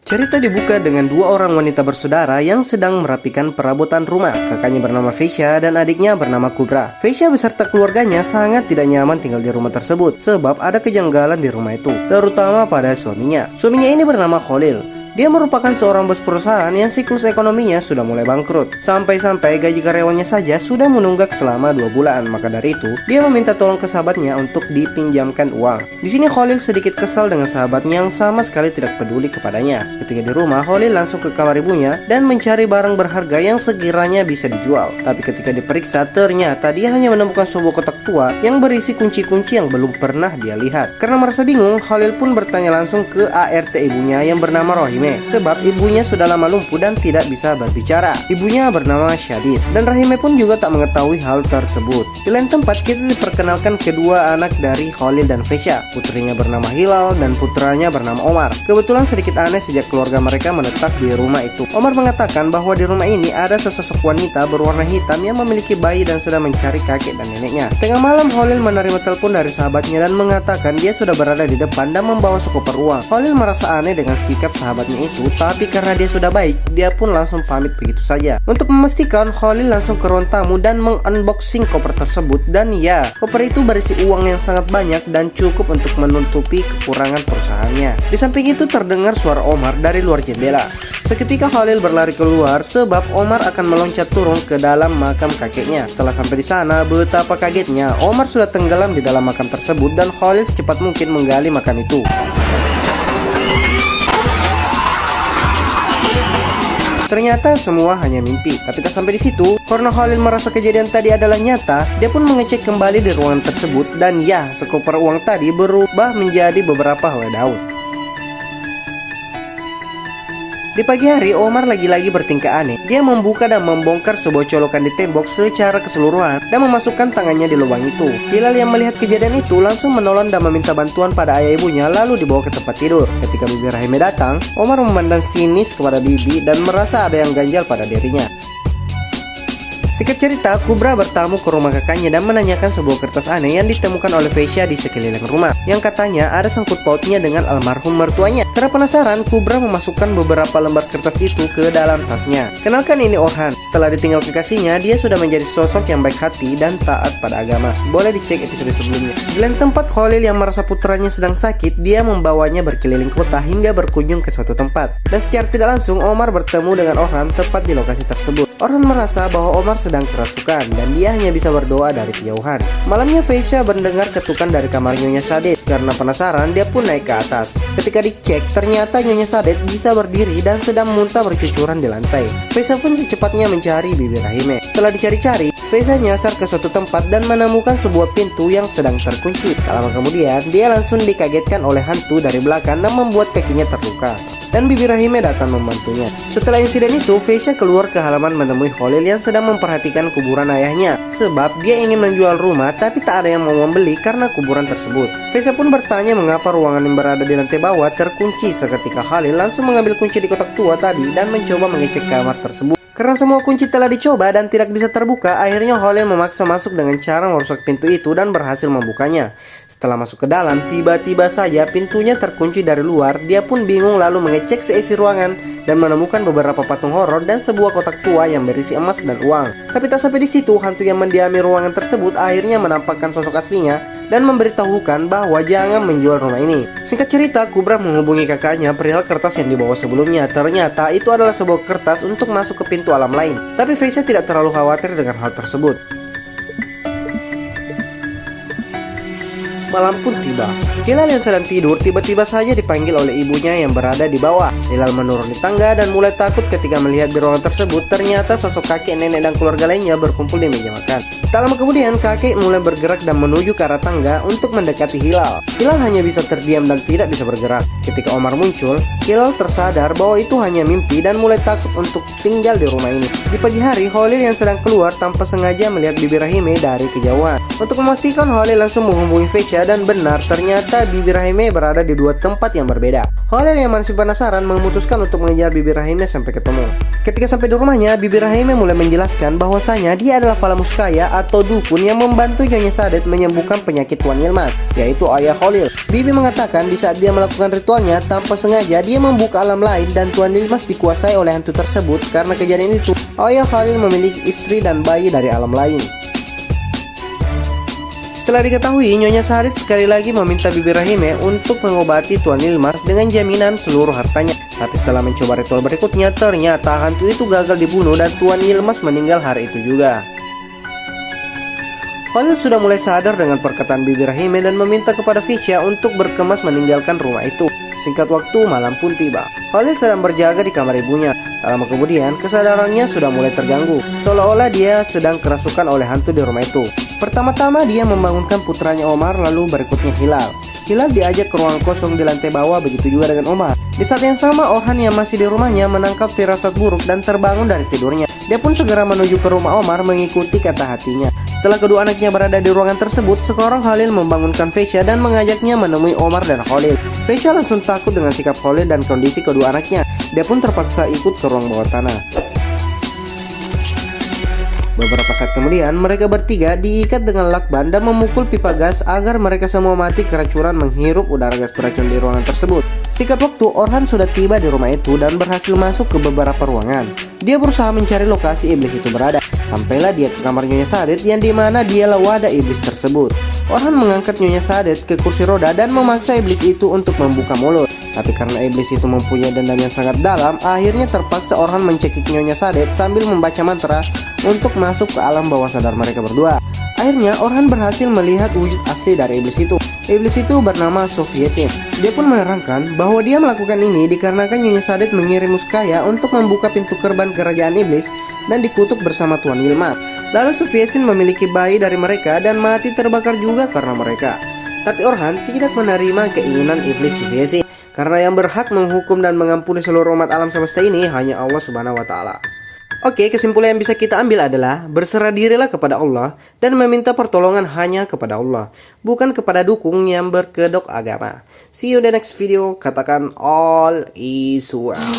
Cerita dibuka dengan dua orang wanita bersaudara yang sedang merapikan perabotan rumah. Kakaknya bernama Feisha dan adiknya bernama Kubra. Feisha beserta keluarganya sangat tidak nyaman tinggal di rumah tersebut sebab ada kejanggalan di rumah itu, terutama pada suaminya. Suaminya ini bernama Khalil. Dia merupakan seorang bos perusahaan yang siklus ekonominya sudah mulai bangkrut. Sampai-sampai gaji karyawannya saja sudah menunggak selama 2 bulan. Maka dari itu, dia meminta tolong ke sahabatnya untuk dipinjamkan uang. Di sini Khalil sedikit kesal dengan sahabatnya yang sama sekali tidak peduli kepadanya. Ketika di rumah, Khalil langsung ke kamar ibunya dan mencari barang berharga yang sekiranya bisa dijual. Tapi ketika diperiksa, ternyata dia hanya menemukan sebuah kotak tua yang berisi kunci-kunci yang belum pernah dia lihat. Karena merasa bingung, Khalil pun bertanya langsung ke ART ibunya yang bernama Rahime. Sebab ibunya sudah lama lumpuh dan tidak bisa berbicara. Ibunya bernama Syadid, dan Rahime pun juga tak mengetahui hal tersebut. Di lain tempat kita diperkenalkan kedua anak dari Khalil dan Feisha. Putrinya bernama Hilal dan putranya bernama Omar. Kebetulan sedikit aneh sejak keluarga mereka menetap di rumah itu. Omar mengatakan bahwa di rumah ini ada sesosok wanita berwarna hitam yang memiliki bayi dan sedang mencari kakek dan neneknya. Tengah malam Khalil menerima telepon dari sahabatnya dan mengatakan dia sudah berada di depan dan membawa sekoper uang. Khalil merasa aneh dengan sikap sahabatnya itu, tapi karena dia sudah baik, dia pun langsung pamit begitu saja. Untuk memastikan, Khalil langsung ke ruang tamu dan mengunboxing koper tersebut. Dan ya, koper itu berisi uang yang sangat banyak dan cukup untuk menutupi kekurangan perusahaannya. Di samping itu terdengar suara Omar dari luar jendela. Seketika Khalil berlari keluar sebab Omar akan meloncat turun ke dalam makam kakeknya. Setelah sampai di sana, betapa kagetnya, Omar sudah tenggelam di dalam makam tersebut dan Khalil secepat mungkin menggali makam itu. Ternyata semua hanya mimpi. Tapi tak sampai di situ, karena Khalil merasa kejadian tadi adalah nyata, dia pun mengecek kembali di ruangan tersebut dan ya, sekoper uang tadi berubah menjadi beberapa helai daun. Di pagi hari, Omar lagi-lagi bertingkah aneh. Dia membuka dan membongkar sebuah colokan di tembok secara keseluruhan dan memasukkan tangannya di lubang itu. Hilal yang melihat kejadian itu langsung menolong dan meminta bantuan pada ayah ibunya lalu dibawa ke tempat tidur. Ketika Bibi Rahime datang, Omar memandang sinis kepada Bibi dan merasa ada yang ganjal pada dirinya. Singkat cerita, Kubra bertamu ke rumah kakaknya dan menanyakan sebuah kertas aneh yang ditemukan oleh Feisha di sekeliling rumah, yang katanya ada sangkut pautnya dengan almarhum mertuanya. Karena penasaran, Kubra memasukkan beberapa lembar kertas itu ke dalam tasnya. Kenalkan, ini Orhan. Setelah ditinggal kekasihnya, dia sudah menjadi sosok yang baik hati dan taat pada agama. Boleh dicek episode sebelumnya. Di lain tempat, Khalil yang merasa putranya sedang sakit, dia membawanya berkeliling kota hingga berkunjung ke suatu tempat. Dan secara tidak langsung, Omar bertemu dengan Orhan tepat di lokasi tersebut. Orhan merasa bahwa Omar sedang kerasukan dan dia hanya bisa berdoa dari kejauhan. Malamnya Feisha mendengar ketukan dari kamar Nyonya Sadet. Karena penasaran, dia pun naik ke atas. Ketika dicek, ternyata Nyonya Sadet bisa berdiri dan sedang muntah bercucuran di lantai. Feisha pun secepatnya mencari Bibi Rahime. Setelah dicari-cari, Feisha nyasar ke suatu tempat dan menemukan sebuah pintu yang sedang terkunci. Tak lama kemudian, dia langsung dikagetkan oleh hantu dari belakang dan membuat kakinya terluka. Dan Bibi Rahime datang membantunya. Setelah insiden itu, Feisha keluar ke halaman menemui Khalil yang sedang memperhatikan kuburan ayahnya. Sebab dia ingin menjual rumah tapi tak ada yang mau membeli karena kuburan tersebut. Feisha pun bertanya mengapa ruangan yang berada di lantai bawah terkunci. Seketika Khalil langsung mengambil kunci di kotak tua tadi dan mencoba mengecek kamar tersebut. Karena semua kunci telah dicoba dan tidak bisa terbuka, akhirnya Khalil memaksa masuk dengan cara merusak pintu itu dan berhasil membukanya. Setelah masuk ke dalam, tiba-tiba saja pintunya terkunci dari luar. Dia pun bingung lalu mengecek seisi ruangan dan menemukan beberapa patung horor dan sebuah kotak tua yang berisi emas dan uang. Tapi tak sampai di situ, hantu yang mendiami ruangan tersebut akhirnya menampakkan sosok aslinya dan memberitahukan bahwa jangan menjual rumah ini. Singkat cerita, Kubra menghubungi kakaknya perihal kertas yang dibawa sebelumnya. Ternyata itu adalah sebuah kertas untuk masuk ke pintu alam lain. Tapi Feisha tidak terlalu khawatir dengan hal tersebut. Malam pun tiba. Hilal yang sedang tidur tiba-tiba saja dipanggil oleh ibunya yang berada di bawah. Hilal menuruni tangga dan mulai takut ketika melihat di ruangan tersebut ternyata sosok kakek, nenek, dan keluarga lainnya berkumpul di meja makan. Tak lama kemudian kakek mulai bergerak dan menuju ke arah tangga untuk mendekati Hilal. Hilal hanya bisa terdiam dan tidak bisa bergerak. Ketika Omar muncul, Hilal tersadar bahwa itu hanya mimpi dan mulai takut untuk tinggal di rumah ini. Di pagi hari, Khalil yang sedang keluar tanpa sengaja melihat Bibi Rahime dari kejauhan. Untuk memastikan, Khalil langsung menghubungi Feisha dan benar ternyata Bibi Rahime berada di dua tempat yang berbeda. Khalil yang masih penasaran memutuskan untuk mengejar Bibi Rahime sampai ketemu. Ketika sampai di rumahnya, Bibi Rahime mulai menjelaskan bahwasanya dia adalah Falamuskaya atau dukun yang membantu Nyonya Sadet menyembuhkan penyakit Tuan Yilmaz, yaitu Ayah Khalil. Bibi mengatakan di saat dia melakukan ritualnya, tanpa sengaja dia membuka alam lain dan Tuan Yilmaz dikuasai oleh hantu tersebut. Karena kejadian itu, Ayah Khalil memiliki istri dan bayi dari alam lain. Setelah diketahui, Nyonya Sadet sekali lagi meminta Bibi Rahime untuk mengobati Tuan Yilmaz dengan jaminan seluruh hartanya. Tapi setelah mencoba ritual berikutnya, ternyata hantu itu gagal dibunuh dan Tuan Yilmaz meninggal hari itu juga. Khalil sudah mulai sadar dengan perkataan Bibi Rahime dan meminta kepada Fisya untuk berkemas meninggalkan rumah itu. Singkat waktu, malam pun tiba. Khalil sedang berjaga di kamar ibunya. Tak lama kemudian, kesadarannya sudah mulai terganggu, seolah-olah dia sedang kerasukan oleh hantu di rumah itu. Pertama-tama dia membangunkan putranya Omar, lalu berikutnya Hilal. Hilal diajak ke ruang kosong di lantai bawah, begitu juga dengan Omar. Di saat yang sama, Orhan yang masih di rumahnya menangkap firasat buruk dan terbangun dari tidurnya. Dia pun segera menuju ke rumah Omar mengikuti kata hatinya. Setelah kedua anaknya berada di ruangan tersebut, sekarang Khalil membangunkan Fesya dan mengajaknya menemui Omar dan Khalil. Fesya langsung takut dengan sikap Khalil dan kondisi kedua anaknya. Dia pun terpaksa ikut ke ruang bawah tanah. Beberapa saat kemudian, mereka bertiga diikat dengan lakban dan memukul pipa gas agar mereka semua mati keracunan menghirup udara gas beracun di ruangan tersebut. Singkat waktu, Orhan sudah tiba di rumah itu dan berhasil masuk ke beberapa ruangan. Dia berusaha mencari lokasi iblis itu berada. Sampailah dia ke kamar Nyonya Sadet yang dimana dialah wadah iblis tersebut. Orhan mengangkat Nyonya Sadet ke kursi roda dan memaksa iblis itu untuk membuka mulut. Tapi karena iblis itu mempunyai dendam yang sangat dalam, akhirnya terpaksa Orhan mencekik Nyonya Sadet sambil membaca mantra untuk masuk ke alam bawah sadar mereka berdua. Akhirnya Orhan berhasil melihat wujud asli dari iblis itu. Iblis itu bernama Sofiesin. Dia pun menerangkan bahwa dia melakukan ini dikarenakan Nyonya Sadet mengirim Muskaya untuk membuka pintu gerbang kerajaan iblis dan dikutuk bersama Tuan Yilmaz. Lalu Sofiesin memiliki bayi dari mereka dan mati terbakar juga karena mereka. Tapi Orhan tidak menerima keinginan iblis Sofiesin, karena yang berhak menghukum dan mengampuni seluruh umat alam semesta ini hanya Allah Subhanahu wa Ta'ala. Oke, kesimpulan yang bisa kita ambil adalah berserah dirilah kepada Allah dan meminta pertolongan hanya kepada Allah, bukan kepada dukun yang berkedok agama. See you in the next video. Katakan all is well.